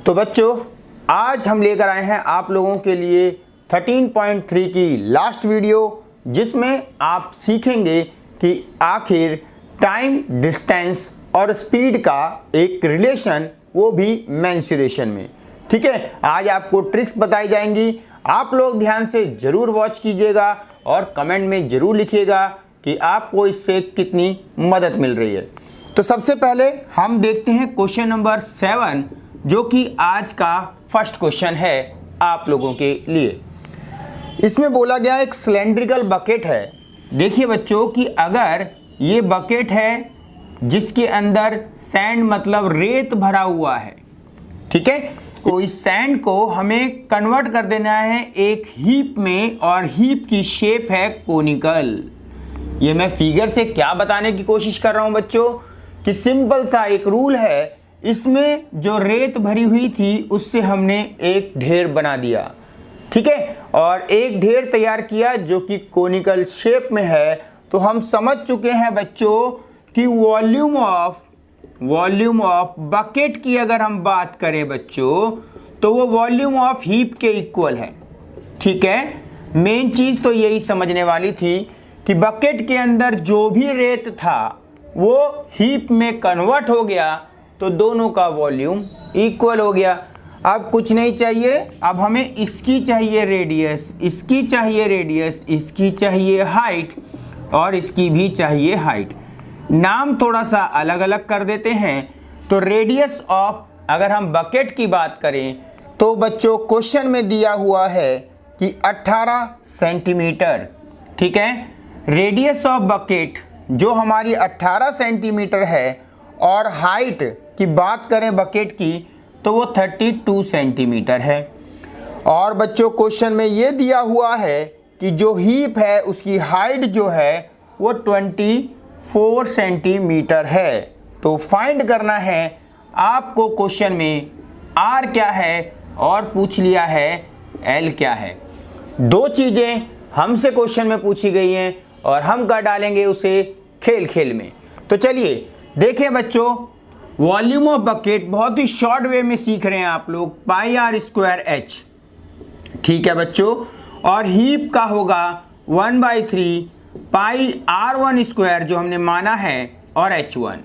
तो बच्चों आज हम लेकर आए हैं आप लोगों के लिए 13.3 की लास्ट वीडियो, जिसमें आप सीखेंगे कि आखिर टाइम, डिस्टेंस और स्पीड का एक रिलेशन, वो भी मेंसुरेशन में। ठीक है, आज आपको ट्रिक्स बताई जाएंगी। आप लोग ध्यान से ज़रूर वॉच कीजिएगा और कमेंट में ज़रूर लिखिएगा कि आपको इससे कितनी मदद मिल रही है। तो सबसे पहले हम देखते हैं क्वेश्चन नंबर 7, जो कि आज का फर्स्ट क्वेश्चन है आप लोगों के लिए। इसमें बोला गया एक सिलेंड्रिकल बकेट है। देखिए बच्चों कि अगर ये बकेट है जिसके अंदर सैंड मतलब रेत भरा हुआ है, ठीक है, तो इस सैंड को हमें कन्वर्ट कर देना है एक हीप में, और हीप की शेप है कोनिकल। ये मैं फिगर से क्या बताने की कोशिश कर रहा हूं बच्चों कि सिंपल सा एक रूल है। इसमें जो रेत भरी हुई थी उससे हमने एक ढेर बना दिया, ठीक है, और एक ढेर तैयार किया जो कि कोनिकल शेप में है। तो हम समझ चुके हैं बच्चों कि वॉल्यूम ऑफ बकेट की अगर हम बात करें बच्चों, तो वो वॉल्यूम ऑफ हीप के इक्वल है। ठीक है, मेन चीज तो यही समझने वाली थी कि बकेट के अंदर जो भी रेत था वो हीप में कन्वर्ट हो गया, तो दोनों का वॉल्यूम इक्वल हो गया। अब कुछ नहीं चाहिए, अब हमें इसकी चाहिए रेडियस, इसकी चाहिए रेडियस, इसकी चाहिए हाइट और इसकी भी चाहिए हाइट। नाम थोड़ा सा अलग अलग कर देते हैं। तो रेडियस ऑफ, अगर हम बकेट की बात करें तो बच्चों क्वेश्चन में दिया हुआ है कि 18 सेंटीमीटर। ठीक है, रेडियस ऑफ बकेट जो हमारी 18 सेंटीमीटर है, और हाइट की बात करें बकेट की तो वो 32 सेंटीमीटर है। और बच्चों क्वेश्चन में ये दिया हुआ है कि जो हीप है उसकी हाइट जो है वो 24 सेंटीमीटर है। तो फाइंड करना है आपको क्वेश्चन में आर क्या है और पूछ लिया है एल क्या है। दो चीज़ें हमसे क्वेश्चन में पूछी गई हैं और हम कर डालेंगे उसे खेल खेल में। तो चलिए देखें बच्चों, वॉल्यूम ऑफ बकेट बहुत ही शॉर्ट वे में सीख रहे हैं आप लोग, पाई आर स्क्वायर एच। ठीक है बच्चों, और हीप का होगा 1/3 पाई R1 स्क्वायर जो हमने माना है, और H1।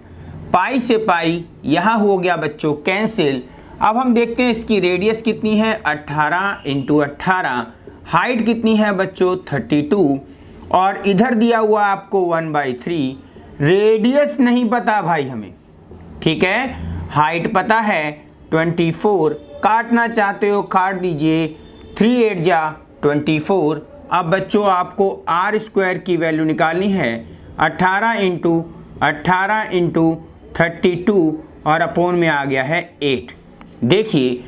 पाई से पाई यहाँ हो गया बच्चों कैंसिल। अब हम देखते हैं इसकी रेडियस कितनी है, 18 × 18। हाइट कितनी है बच्चों, 32, और इधर दिया हुआ आपको 1/3। रेडियस नहीं पता भाई हमें, ठीक है, हाइट पता है 24। काटना चाहते हो काट दीजिए, 3 8 जा 24। अब बच्चों आपको आर स्क्वायर की वैल्यू निकालनी है, 18 × 32, और अपोन में आ गया है 8। देखिए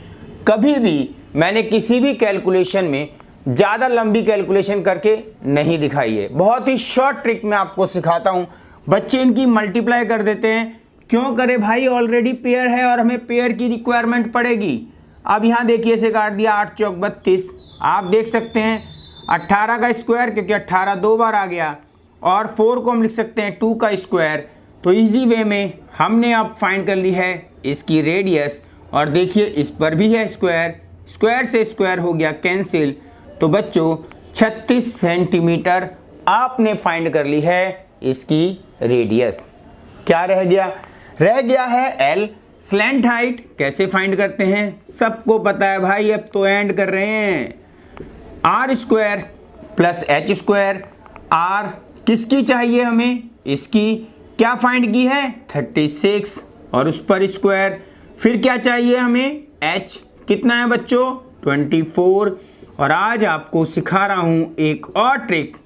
कभी भी मैंने किसी भी कैलकुलेशन में ज़्यादा लंबी कैलकुलेशन करके नहीं दिखाई है। बहुत ही शॉर्ट ट्रिक में आपको सिखाता हूँ। बच्चे इनकी मल्टीप्लाई कर देते हैं, क्यों करे भाई, ऑलरेडी पेयर है और हमें पेयर की रिक्वायरमेंट पड़ेगी। अब यहाँ देखिए इसे काट दिया, 8 चौक 32। आप देख सकते हैं 18 का स्क्वायर, क्योंकि 18 2 बार आ गया, और 4 को हम लिख सकते हैं 2 का स्क्वायर। तो इजी वे में हमने अब फाइंड कर ली है इसकी रेडियस, और देखिए इस पर भी है स्क्वायर, स्क्वायर से स्क्वायर हो गया कैंसिल। तो बच्चों 36 सेंटीमीटर आपने फाइंड कर ली है इसकी रेडियस। क्या रह गया, रह गया है एल। स्लैंट हाइट कैसे फाइंड करते हैं, सबको पता है भाई, अब तो एंड कर रहे हैं। R square plus H square. R किसकी चाहिए हमें, इसकी, क्या फाइंड की है 36, और उस पर स्क्वायर। फिर क्या चाहिए हमें, एच कितना है बच्चों 24। और आज आपको सिखा रहा हूं एक और ट्रिक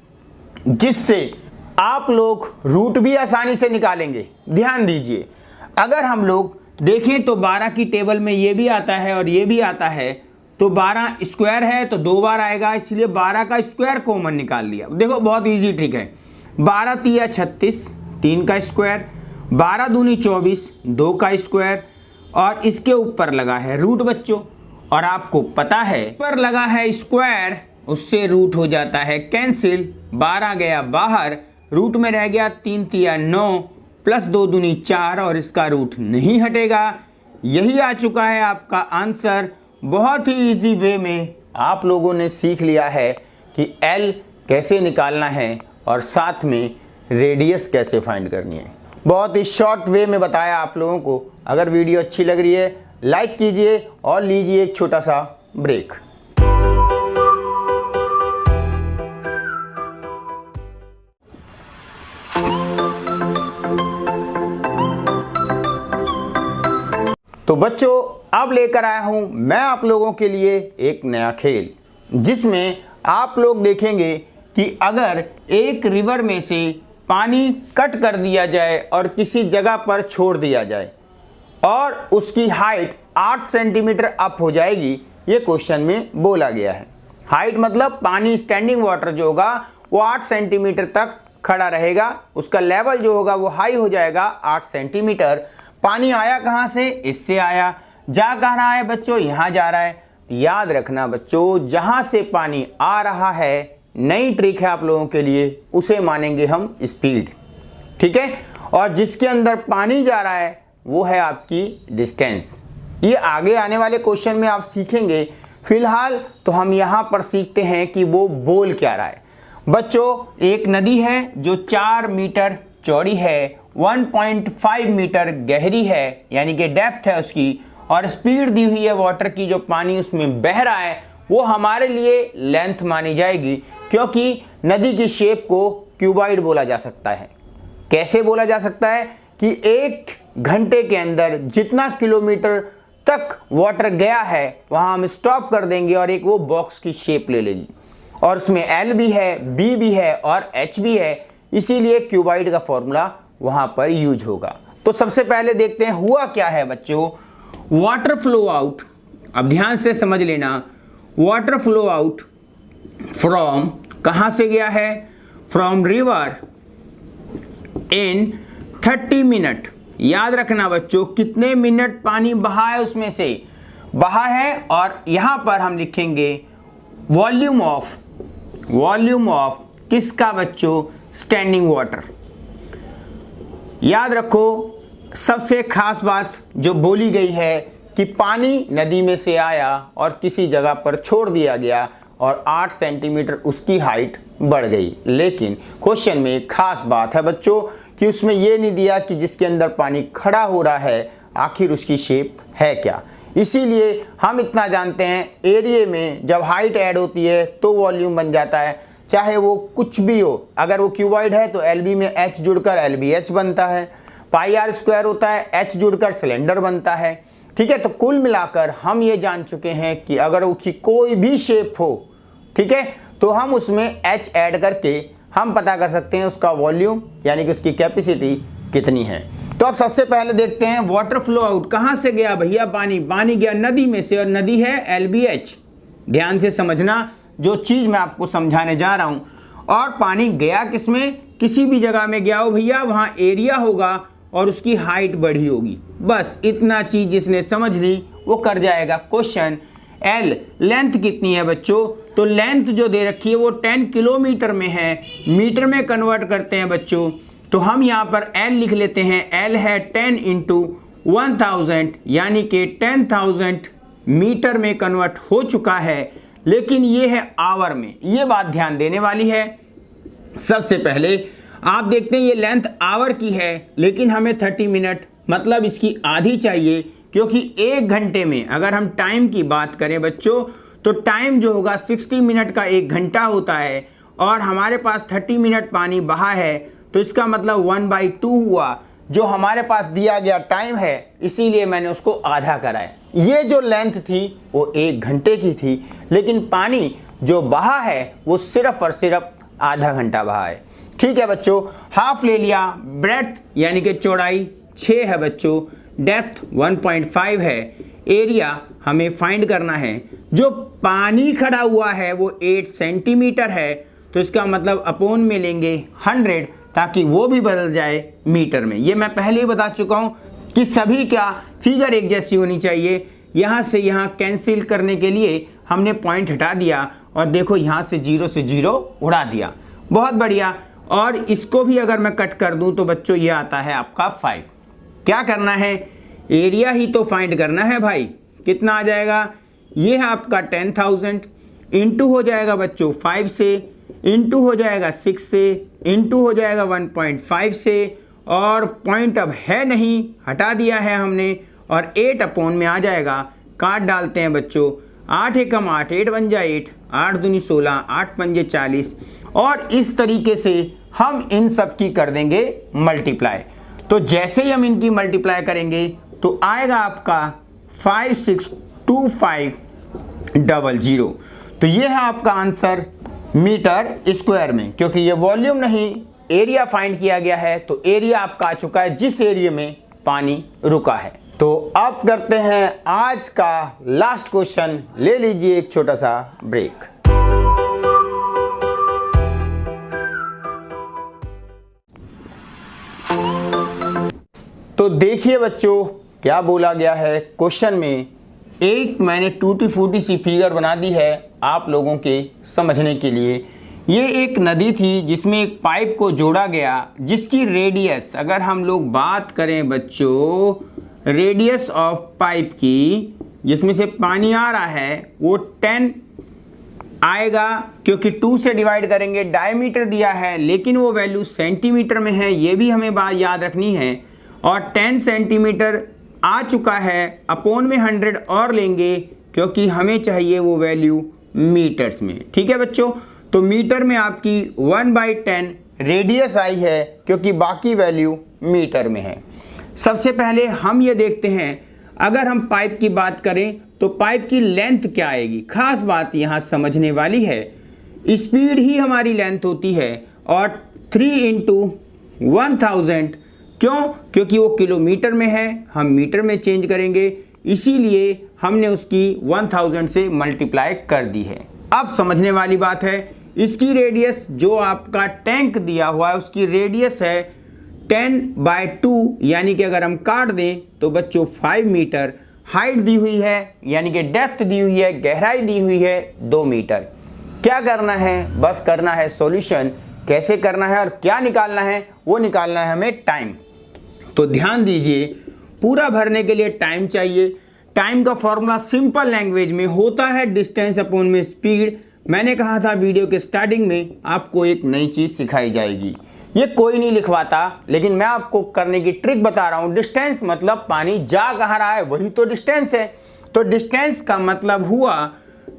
जिससे आप लोग रूट भी आसानी से निकालेंगे। ध्यान दीजिए, अगर हम लोग देखें तो 12 की टेबल में ये भी आता है और ये भी आता है, तो 12 स्क्वायर है तो 2 बार आएगा, इसलिए 12 का स्क्वायर कॉमन निकाल लिया। देखो बहुत इजी ट्रिक है, 12 × 36, 3 का स्क्वायर, 12 दूनी 24, 2 का स्क्वायर, और इसके ऊपर लगा है रूट बच्चों। और आपको पता है पर लगा है स्क्वायर, उससे रूट हो जाता है कैंसिल। 12 गया बाहर, रूट में रह गया 3 × 3 = 9, प्लस 2 दूनी 4, और इसका रूट नहीं हटेगा। यही आ चुका है आपका आंसर। बहुत ही इजी वे में आप लोगों ने सीख लिया है कि L कैसे निकालना है और साथ में रेडियस कैसे फाइंड करनी है। बहुत ही शॉर्ट वे में बताया आप लोगों को। अगर वीडियो अच्छी लग रही है लाइक कीजिए और लीजिए एक छोटा सा ब्रेक। तो बच्चों अब लेकर आया हूं मैं आप लोगों के लिए एक नया खेल, जिसमें आप लोग देखेंगे कि अगर एक रिवर में से पानी कट कर दिया जाए और किसी जगह पर छोड़ दिया जाए और उसकी हाइट 8 सेंटीमीटर अप हो जाएगी, ये क्वेश्चन में बोला गया है। हाइट मतलब पानी स्टैंडिंग वाटर जो होगा वो 8 सेंटीमीटर तक खड़ा रहेगा, उसका लेवल जो होगा वो हाई हो जाएगा 8 सेंटीमीटर। पानी आया कहाँ से? इससे आया। जा कहाँ रहा है बच्चों? यहाँ जा रहा है। याद रखना बच्चों, जहाँ से पानी आ रहा है, नई ट्रिक है आप लोगों के लिए, उसे मानेंगे हम स्पीड, ठीक है। और जिसके अंदर पानी जा रहा है वो है आपकी डिस्टेंस। ये आगे आने वाले क्वेश्चन में आप सीखेंगे। फिलहाल तो हम यहाँ पर सीखते हैं कि वो बोल क्या रहा है। बच्चों एक नदी है जो 4 मीटर चौड़ी है, 1.5 मीटर गहरी है, यानी कि डेप्थ है उसकी, और स्पीड दी हुई है वाटर की, जो पानी उसमें बह रहा है वो हमारे लिए लेंथ मानी जाएगी, क्योंकि नदी की शेप को क्यूबॉइड बोला जा सकता है। कैसे बोला जा सकता है कि 1 घंटे के अंदर जितना किलोमीटर तक वाटर गया है वहां हम स्टॉप कर देंगे और एक वो बॉक्स की शेप ले लेगी, और उसमें L भी है, B भी है और H भी है, इसीलिए क्यूबॉइड का फॉर्मूला वहां पर यूज होगा। तो सबसे पहले देखते हैं हुआ क्या है बच्चों। वाटर फ्लो आउट, अब ध्यान से समझ लेना, वाटर फ्लो आउट फ्रॉम, कहां से गया है? From river in 30 minute. याद रखना बच्चों, कितने मिनट पानी बहा है उसमें से बहा है, और यहां पर हम लिखेंगे वॉल्यूम ऑफ किसका बच्चों? Standing water. याद रखो सबसे खास बात जो बोली गई है कि पानी नदी में से आया और किसी जगह पर छोड़ दिया गया और 8 सेंटीमीटर उसकी हाइट बढ़ गई। लेकिन क्वेश्चन में एक खास बात है बच्चों कि उसमें यह नहीं दिया कि जिसके अंदर पानी खड़ा हो रहा है आखिर उसकी शेप है क्या। इसीलिए हम इतना जानते हैं, एरिया में जब हाइट ऐड होती है तो वॉल्यूम बन जाता है, चाहे वो कुछ भी हो। अगर वो क्यूबॉइड है तो LB में H जुड़कर LBH बनता है, पाई R स्क्वायर होता है, H जुड़कर सिलेंडर बनता है, ठीक है। तो कुल मिलाकर हम ये जान चुके हैं कि अगर उसकी कोई भी शेप हो, ठीक है, तो हम उसमें H ऐड करके हम पता कर सकते हैं उसका वॉल्यूम यानी कि उसकी कैपेसिटी कितनी है। तो अब सबसे पहले देखते हैं वाटर फ्लो आउट कहां से गया भैया? पानी गया नदी में से, और नदी है LBH। ध्यान से समझना जो चीज मैं आपको समझाने जा रहा हूं। और पानी गया किसमें? किसी भी जगह में गया हो भैया, वहां एरिया होगा और उसकी हाइट बढ़ी होगी। बस इतना चीज जिसने समझ ली वो कर जाएगा क्वेश्चन। L लेंथ कितनी है बच्चों? तो लेंथ जो दे रखी है वो 10 किलोमीटर में है, मीटर में कन्वर्ट करते हैं बच्चों। तो हम यहाँ पर L लिख लेते हैं। L है 10 इंटू 1000, यानी कि 10,000 मीटर में कन्वर्ट हो चुका है। लेकिन ये है आवर में, ये बात ध्यान देने वाली है। सबसे पहले आप देखते हैं ये लेंथ आवर की है, लेकिन हमें 30 मिनट मतलब इसकी आधी चाहिए, क्योंकि 1 घंटे में अगर हम टाइम की बात करें बच्चों तो टाइम जो होगा 60 मिनट का 1 घंटा होता है, और हमारे पास 30 मिनट पानी बहा है, तो इसका मतलब 1/2 हुआ। जो हमारे पास दिया गया टाइम है इसीलिए मैंने उसको आधा करा है। ये जो लेंथ थी वो 1 घंटे की थी, लेकिन पानी जो बहा है वो सिर्फ और सिर्फ आधा घंटा बहा है। ठीक है बच्चों, हाफ ले लिया। ब्रेड्थ यानी कि चौड़ाई 6 है बच्चों, डेप्थ 1.5 है, एरिया हमें फाइंड करना है। जो पानी खड़ा हुआ है वो 8 सेंटीमीटर है, तो इसका मतलब अपोन में लेंगे 100, ताकि वो भी बदल जाए मीटर में। ये मैं पहले ही बता चुका हूं कि सभी क्या फिगर एक जैसी होनी चाहिए। यहां से यहां कैंसिल करने के लिए हमने पॉइंट हटा दिया, और देखो यहां से 0 से 0 उड़ा दिया। बहुत बढ़िया। और इसको भी अगर मैं कट कर दूं तो बच्चों ये आता है आपका 5। क्या करना है, एरिया ही तो फाइंड करना है भाई। कितना आ जाएगा, ये है आपका 10,000, इंटू हो जाएगा बच्चों 5 से, इंटू हो जाएगा 6 से, इंटू हो जाएगा 1.5 से, और पॉइंट अब है नहीं, हटा दिया है हमने, और 8 अपॉन में आ जाएगा। काट डालते हैं बच्चों, 8 एकम 8, 8 बन जाए 8, 8 दूनी 16, 8 पंजे 40, और इस तरीके से हम इन सब की कर देंगे मल्टीप्लाई। तो जैसे ही हम इनकी मल्टीप्लाई करेंगे तो आएगा आपका 562500। तो ये है आपका आंसर मीटर स्क्वायर में, क्योंकि ये वॉल्यूम नहीं एरिया फाइंड किया गया है, तो एरिया आपका आ चुका है जिस एरिया में पानी रुका है। तो अब करते हैं आज का लास्ट क्वेश्चन, ले लीजिए एक छोटा सा ब्रेक। तो देखिए बच्चों क्या बोला गया है क्वेश्चन में। एक मैंने टूटी फूटी सी फिगर बना दी है आप लोगों के समझने के लिए। ये एक नदी थी जिसमें एक पाइप को जोड़ा गया, जिसकी रेडियस, अगर हम लोग बात करें बच्चों रेडियस ऑफ पाइप की, जिसमें से पानी आ रहा है, वो 10 आएगा, क्योंकि 2 से डिवाइड करेंगे। डायमीटर दिया है लेकिन वो वैल्यू सेंटीमीटर में है, ये भी हमें बात याद रखनी है। और 10 सेंटीमीटर आ चुका है, अपॉन में 100 और लेंगे, क्योंकि हमें चाहिए वो वैल्यू मीटर्स में। ठीक है बच्चों, तो मीटर में आपकी 1/10 रेडियस आई है, क्योंकि बाकी वैल्यू मीटर में है। सबसे पहले हम ये देखते हैं, अगर हम पाइप की बात करें तो पाइप की लेंथ क्या आएगी। खास बात यहाँ समझने वाली है, स्पीड ही हमारी लेंथ होती है, और 3 × 1000, क्यों, क्योंकि वो किलोमीटर में है, हम मीटर में चेंज करेंगे, इसीलिए हमने उसकी 1000 से मल्टीप्लाई कर दी है। अब समझने वाली बात है, इसकी रेडियस जो आपका टैंक दिया हुआ है उसकी रेडियस है 10/2, यानी कि अगर हम काट दें तो बच्चों 5 मीटर। हाइट दी हुई है, यानी कि डेप्थ दी हुई है, गहराई दी हुई है 2 मीटर। क्या करना है, बस करना है सॉल्यूशन। कैसे करना है और क्या निकालना है, वो निकालना है हमें टाइम। तो ध्यान दीजिए, पूरा भरने के लिए टाइम चाहिए। टाइम का फॉर्मूला सिंपल लैंग्वेज में होता है डिस्टेंस अपॉन में स्पीड। मैंने कहा था वीडियो के स्टार्टिंग में आपको एक नई चीज़ सिखाई जाएगी, ये कोई नहीं लिखवाता, लेकिन मैं आपको करने की ट्रिक बता रहा हूँ। डिस्टेंस मतलब पानी जा कहाँ रहा है, वही तो डिस्टेंस है। तो डिस्टेंस का मतलब हुआ,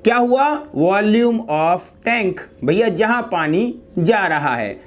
क्या हुआ, वॉल्यूम ऑफ टैंक, भैया जहाँ पानी जा रहा है।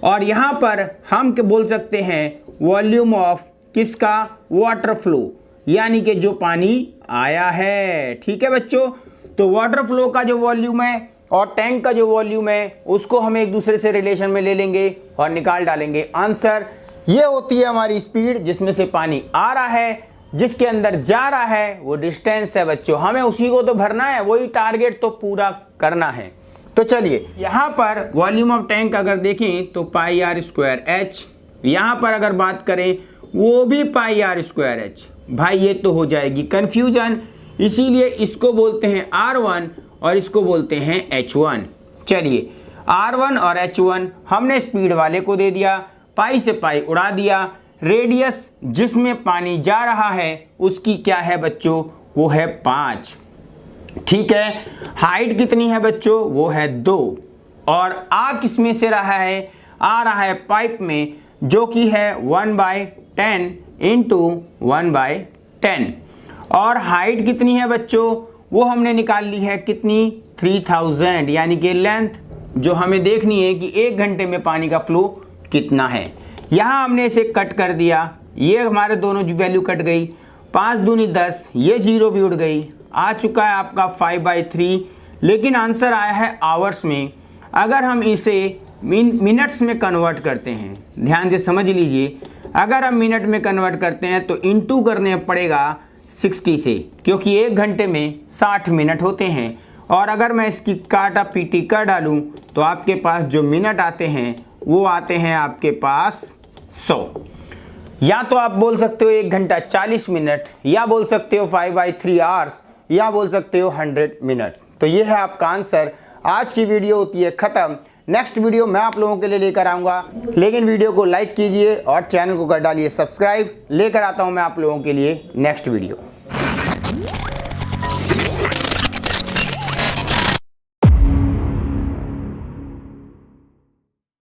और यहाँ पर हम क्या बोल सकते हैं, वॉल्यूम ऑफ किसका, वाटर फ्लो, यानी कि जो पानी आया है। ठीक है बच्चों, तो वाटर फ्लो का जो वॉल्यूम है और टैंक का जो वॉल्यूम है उसको हम एक दूसरे से रिलेशन में ले लेंगे और निकाल डालेंगे आंसर। ये होती है हमारी स्पीड, जिसमें से पानी आ रहा है, जिसके अंदर जा रहा है वो डिस्टेंस है बच्चों। हमें उसी को तो भरना है, वही टारगेट तो पूरा करना है। तो चलिए यहाँ पर वॉल्यूम ऑफ टैंक अगर देखें तो πr²h, यहाँ पर अगर बात करें वो भी πr²h। भाई ये तो हो जाएगी कंफ्यूजन, इसीलिए इसको बोलते हैं R1 और इसको बोलते हैं H1। चलिए R1 और H1 हमने स्पीड वाले को दे दिया, पाई से पाई उड़ा दिया। रेडियस जिसमें पानी जा रहा है उसकी क्या है बच्चों, वो है 5। ठीक है, हाइट कितनी है बच्चों, वो है 2। और आ किसमें से रहा है, आ रहा है पाइप में, जो कि है 1/10 × 1/10। और हाइट कितनी है बच्चों, वो हमने निकाल ली है कितनी, 3000, यानी कि लेंथ जो हमें देखनी है कि 1 घंटे में पानी का फ्लो कितना है। यहाँ हमने इसे कट कर दिया, ये हमारे दोनों वैल्यू कट गई, 5 दूनी 10, ये 0 भी उड़ गई। आ चुका है आपका 5/3, लेकिन आंसर आया है आवर्स में। अगर हम इसे मिनट्स में कन्वर्ट करते हैं, ध्यान से समझ लीजिए, अगर हम मिनट में कन्वर्ट करते हैं तो इंटू करने पड़ेगा 60 से, क्योंकि 1 घंटे में 60 मिनट होते हैं। और अगर मैं इसकी काटा पीटी कर डालूं तो आपके पास जो मिनट आते हैं वो आते हैं आपके पास 100। या तो आप बोल सकते हो 1 घंटा 40 मिनट, या बोल सकते हो 5/3 आवर्स, या बोल सकते हो 100 मिनट। तो ये है आपका आंसर। आज की वीडियो होती है ख़त्म। नेक्स्ट वीडियो मैं आप लोगों के लिए लेकर आऊँगा, लेकिन वीडियो को लाइक कीजिए और चैनल को कर डालिए सब्सक्राइब। लेकर आता हूँ मैं आप लोगों के लिए नेक्स्ट वीडियो।